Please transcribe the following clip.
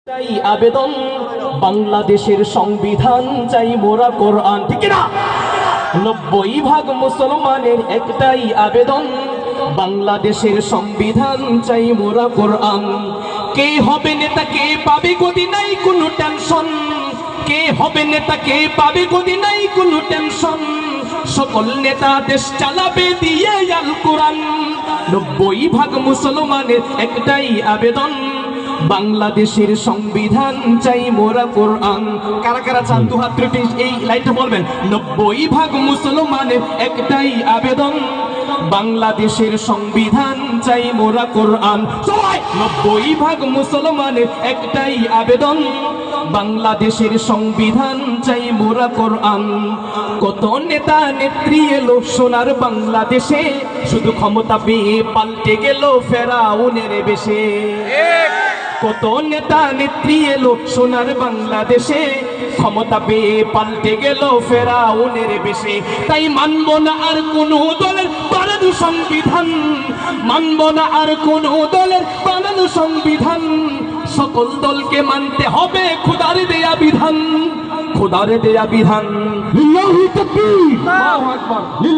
চাই আবেদন, বাংলাদেশের সংবিধান চাই মোরা কোরআন, ঠিক না? 90% মুসলমানের একটাই আবেদন, বাংলাদেশের সংবিধান চাই মোরা কোরআন। কে হবে নেতা, কে পাবে গদি, নাই কোনো টেনশন। কে হবে নেতা, কে পাবে গদি, নাই কোনো টেনশন। সকল নেতা দেশ চালাবে দিয়ে আল কোরআন। 90% মুসলমানের একটাই আবেদন, বাংলাদেশের সংবিধান চাই মোরা কোরআন। কারা কারা চান দু হাত তুলে এই লাইনটা বলবেন। 90% মুসলমানের একটাই আবেদন, বাংলাদেশের সংবিধান চাই মোরা কোরআন। সবাই 90% মুসলমানের একটাই আবেদন, বাংলাদেশের সংবিধান চাই মোরা কোরআন। কত নেতা নেত্রী এলো সোনার বাংলাদেশে, শুধু ক্ষমতা পেয়ে পাল্টে গেল ফেরাউনের বেশে। কত নেতা নেত্রী এলো সোনার বাংলাদেশে, ক্ষমতা পেয়ে পাল্টে গেল ফেরাউনের বেশে। তাই মানব না আর কোন দলের বানানো সংবিধান, মানব না আর কোন দলের বানানো সংবিধান। সকল দলকে মানতে হবে খোদার দেয়া বিধান, খোদার দেয়া বিধান। আল্লাহু তাকবীর, আল্লাহু আকবার।